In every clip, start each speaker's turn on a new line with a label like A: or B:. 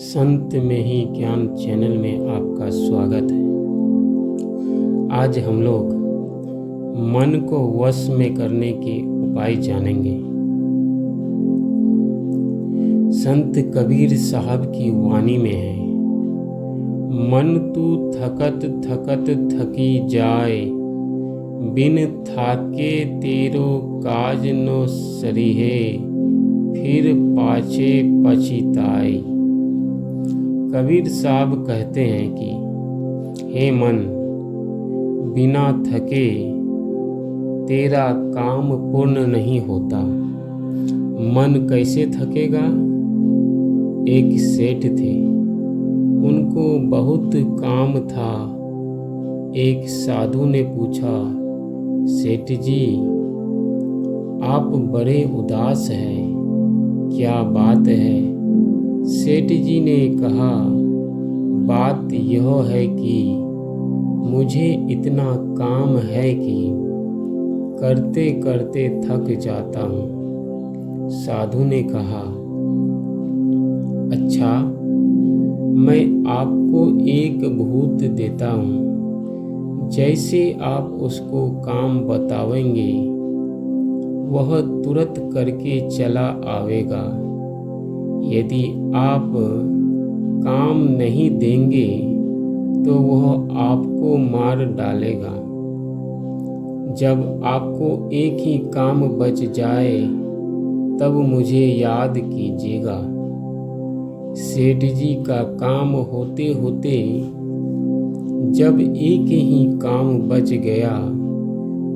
A: संत में ही ज्ञान चैनल में आपका स्वागत है। आज हम लोग मन को वश में करने के उपाय जानेंगे। संत कबीर साहब की वाणी में है, मन तू थकत थकत थकी जाए, बिन थाके तेरो काज नो सरीहे, फिर पाछे पछिताई। कबीर साहब कहते हैं कि हे मन, बिना थके तेरा काम पूर्ण नहीं होता। मन कैसे थकेगा? एक सेठ थे, उनको बहुत काम था। एक साधु ने पूछा, सेठ जी आप बड़े उदास हैं, क्या बात है? सेठ जी ने कहा, बात यह है कि मुझे इतना काम है कि करते करते थक जाता हूँ। साधु ने कहा, अच्छा, मैं आपको एक भूत देता हूँ, जैसे आप उसको काम बतावेंगे वह तुरंत करके चला आवेगा। यदि आप काम नहीं देंगे तो वह आपको मार डालेगा। जब आपको एक ही काम बच जाए तब मुझे याद कीजिएगा। सेठ जी का काम होते होते जब एक ही काम बच गया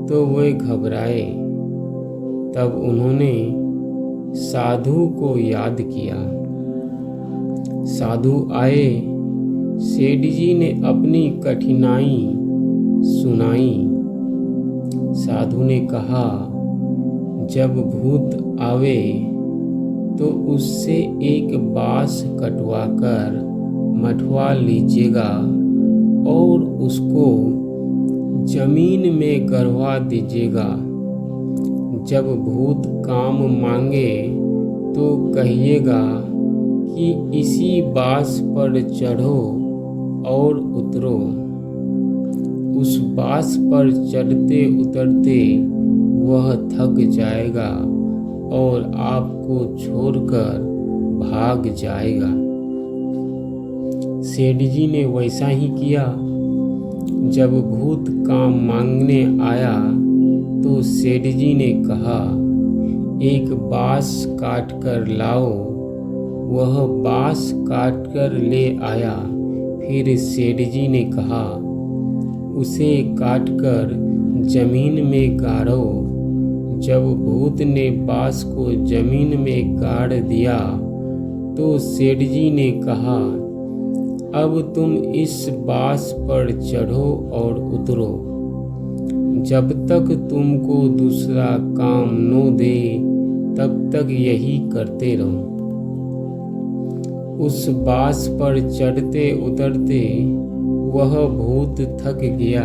A: तो वे घबराए। तब उन्होंने साधु को याद किया। साधु आए, सेठ जी ने अपनी कठिनाई सुनाई। साधु ने कहा, जब भूत आवे तो उससे एक बांस कटवाकर मठवा लीजिएगा और उसको जमीन में गड़वा दीजिएगा। जब भूत काम मांगे तो कहिएगा कि इसी बांस पर चढ़ो और उतरो। उस बांस पर चढ़ते उतरते वह थक जाएगा और आपको छोड़कर भाग जाएगा। सेठ जी ने वैसा ही किया। जब भूत काम मांगने आया तो सेठ जी ने कहा, एक बांस काट कर लाओ। वह बांस काट कर ले आया। फिर सेठ जी ने कहा, उसे काट कर जमीन में गाड़ो। जब भूत ने बांस को जमीन में गाड़ दिया तो सेठ जी ने कहा, अब तुम इस बांस पर चढ़ो और उतरो। जब तक तुमको दूसरा काम न दे तब तक यही करते रहो। उस बांस पर चढ़ते उतरते वह भूत थक गया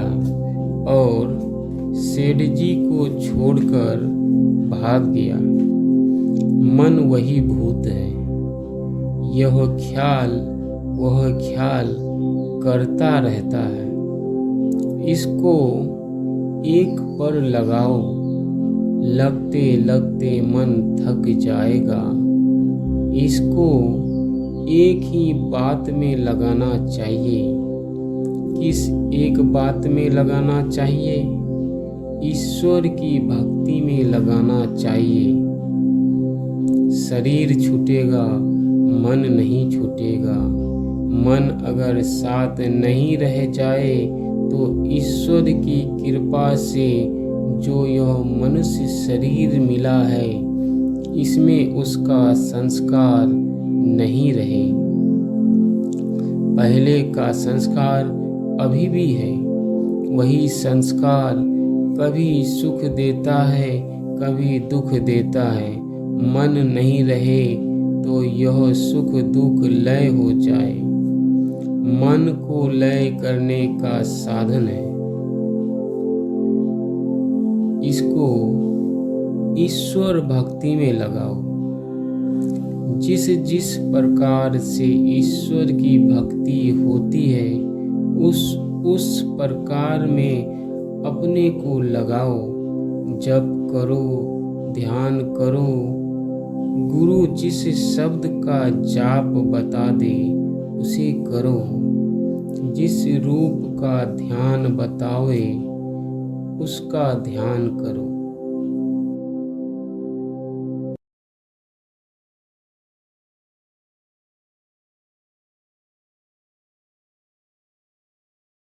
A: और सेठ जी को छोड़कर भाग गया। मन वही भूत है, यह ख्याल वह ख्याल करता रहता है। इसको एक पर लगाओ, लगते लगते मन थक जाएगा। इसको एक ही बात में लगाना चाहिए। किस एक बात में लगाना चाहिए? ईश्वर की भक्ति में लगाना चाहिए। शरीर छूटेगा, मन नहीं छूटेगा। मन अगर साथ नहीं रह जाए तो ईश्वर की कृपा से जो यह मनुष्य शरीर मिला है, इसमें उसका संस्कार नहीं रहे। पहले का संस्कार अभी भी है। वही संस्कार कभी सुख देता है, कभी दुख देता है। मन नहीं रहे तो यह सुख दुख लय हो जाए। मन को लय करने का साधन है। इसको ईश्वर भक्ति में लगाओ। जिस जिस प्रकार से ईश्वर की भक्ति होती है उस प्रकार में अपने को लगाओ। जप करो, ध्यान करो। गुरु जिस शब्द का जाप बता दे उसे करो। जिस रूप का ध्यान बतावे उसका ध्यान करो।